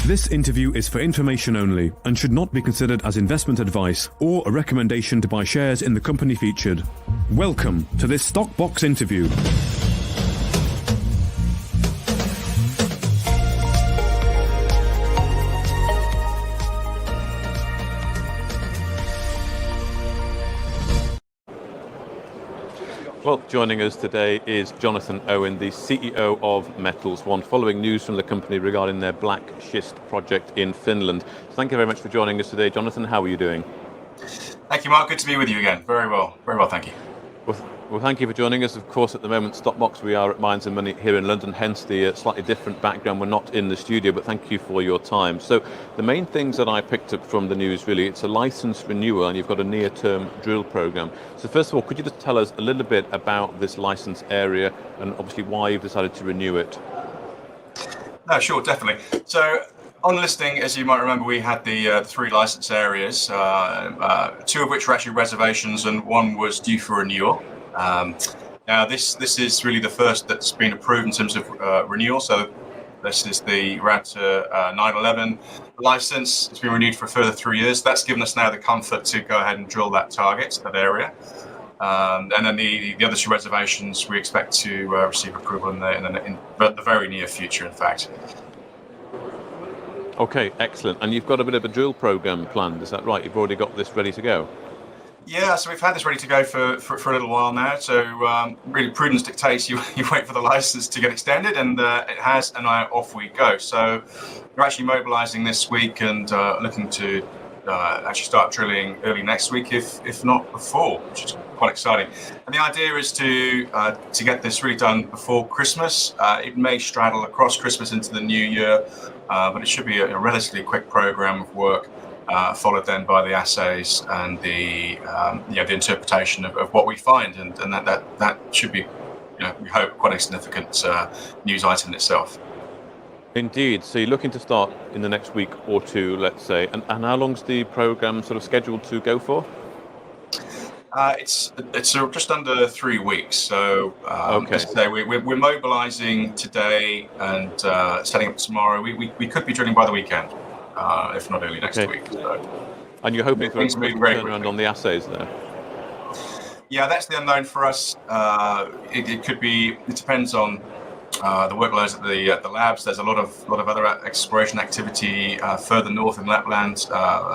This interview is for information only and should not be considered as investment advice or a recommendation to buy shares in the company featured. Welcome to this Stock Box interview. Well, joining us today is Jonathan Owen, the CEO of Metals One, following news from the company regarding their Black Schist project in Finland. So thank you very much for joining us today. Jonathan, how are you doing? Thank you, Mark. Good to be with you again. Very well, thank you. Well, thank you for joining us. Of course, at the moment, Stockbox, we are at Mines and Money here in London, hence the slightly different background. We're not in the studio, but thank you for your time. So the main things that I picked up from the news, really, it's a license renewal and you've got a near-term drill program. So first of all, could you just tell us a little bit about this license area and obviously why you've decided to renew it? No, sure, definitely. So on listing, as you might remember, we had the three license areas, two of which were actually reservations and one was due for renewal. Now this is really the first that's been approved in terms of renewal. So this is the Router 911 license. It's been renewed for a further 3 years. That's given us now the comfort to go ahead and drill that target, that area. And then the other two reservations we expect to receive approval in the very near future, in fact. Okay, excellent. And you've got a bit of a drill program planned, is that right? You've already got this ready to go? Yeah, so we've had this ready to go for a little while now. So really, prudence dictates you wait for the license to get extended, and it has, and off we go. So we're actually mobilising this week and looking to actually start drilling early next week, if not before, which is quite exciting. And the idea is to get this really done before Christmas. It may straddle across Christmas into the new year, but it should be a relatively quick program of work. Followed then by the assays and the interpretation of what we find, and that should be, we hope, quite a significant news item in itself. Indeed. So you're looking to start in the next week or two, let's say, and how long's the program sort of scheduled to go for? It's just under 3 weeks. So okay. As I say, we're mobilising today and setting up tomorrow. We could be drilling by the weekend. If not early next week. So. And you're hoping for a turnaround on the assays there? Yeah, that's the unknown for us. It could be. It depends on the workloads at the labs. There's a lot of other exploration activity further north in Lapland.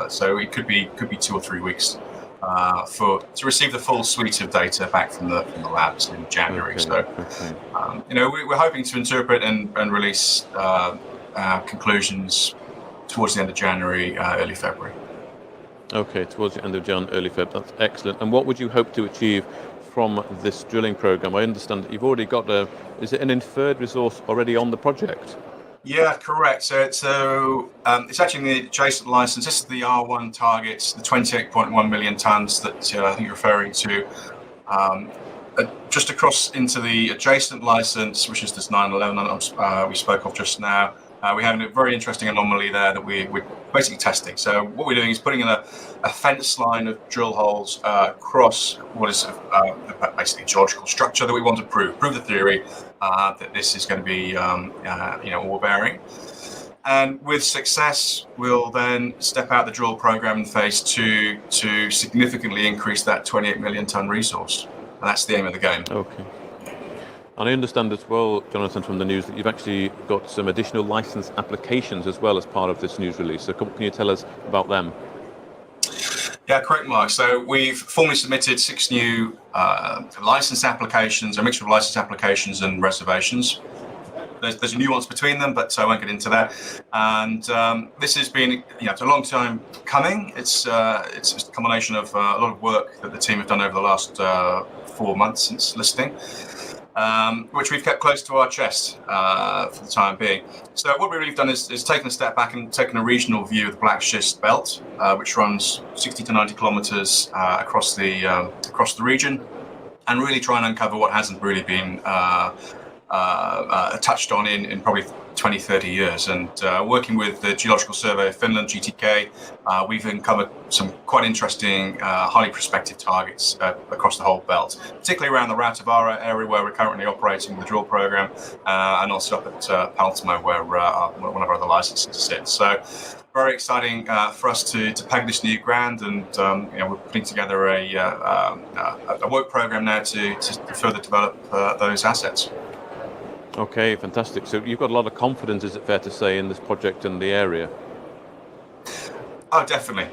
So it could be 2 or 3 weeks to receive the full suite of data back from the labs in January. Okay. We're hoping to interpret and release conclusions towards the end of January, early February. Okay, towards the end of Jan, early Feb. That's excellent. And what would you hope to achieve from this drilling program? I understand that you've already got is it an inferred resource already on the project? Yeah, correct. So it's actually in the adjacent license. This is the R1 target, the 28.1 million tons that I think you're referring to. Just across into the adjacent license, which is this 911 we spoke of just now. We have a very interesting anomaly there that we're basically testing. So what we're doing is putting in a fence line of drill holes across what is basically a geological structure that we want to prove the theory that this is going to be ore bearing. And with success, we'll then step out the drill program in phase 2 to significantly increase that 28 million ton resource. And that's the aim of the game. Okay. And I understand as well, Jonathan, from the news that you've actually got some additional license applications as well as part of this news release. So can you tell us about them? Yeah, correct, Mark. So we've formally submitted 6 new license applications, a mixture of license applications and reservations. There's a nuance between them, but I won't get into that. And this has been, it's a long time coming. It's a combination of a lot of work that the team have done over the last 4 months since listing. Which we've kept close to our chest for the time being. So what we've really done is taken a step back and taken a regional view of the Black Schist belt, which runs 60 to 90 kilometres across the region, and really try and uncover what hasn't really been touched on in probably 20, 30 years. And working with the Geological Survey of Finland, GTK, we've uncovered some quite interesting, highly prospective targets across the whole belt, particularly around the Rautavaara area where we're currently operating the drill program, and also up at Paltamo where one of our other licenses sits. So very exciting for us to peg this new ground, and we're putting together a work program now to further develop those assets. Okay, fantastic. So you've got a lot of confidence, is it fair to say, in this project and the area? Oh, definitely.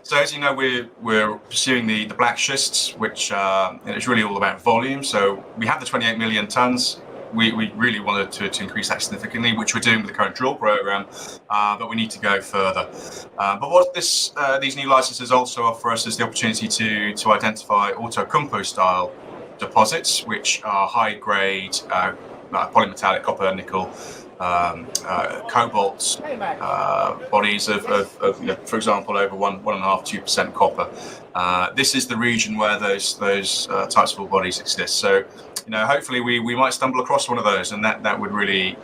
So as you know, we're pursuing the black schists, which is really all about volume. So we have the 28 million tons. We really wanted to increase that significantly, which we're doing with the current drill program, but we need to go further. But what these new licenses also offer us is the opportunity to identify Outokumpu style deposits, which are high grade polymetallic copper, nickel, cobalt bodies of for example, over 1.5–2% copper. This is the region where those types of ore bodies exist. So, hopefully we might stumble across one of those, and that would really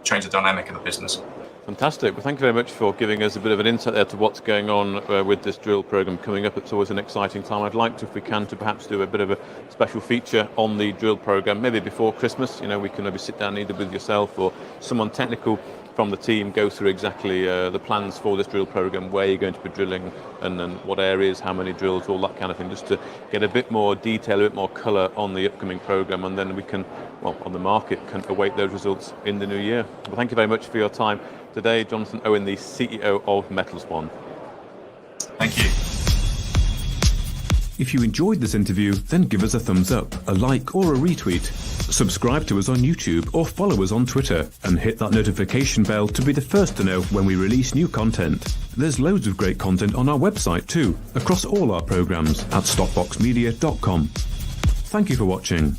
change the dynamic of the business. Fantastic. Well, thank you very much for giving us a bit of an insight there to what's going on with this drill program coming up. It's always an exciting time. I'd like to, if we can, to perhaps do a bit of a special feature on the drill program, maybe before Christmas. We can maybe sit down either with yourself or someone technical from the team, go through exactly the plans for this drill program, where you're going to be drilling, and then what areas, how many drills, all that kind of thing, just to get a bit more detail, a bit more colour on the upcoming program, and then we can, on the market, can await those results in the new year. Well, thank you very much for your time today, Jonathan Owen, the CEO of Metals One. Thank you. If you enjoyed this interview, then give us a thumbs up, a like or a retweet. Subscribe to us on YouTube or follow us on Twitter, and hit that notification bell to be the first to know when we release new content. There's loads of great content on our website too, across all our programs at stopboxmedia.com. Thank you for watching.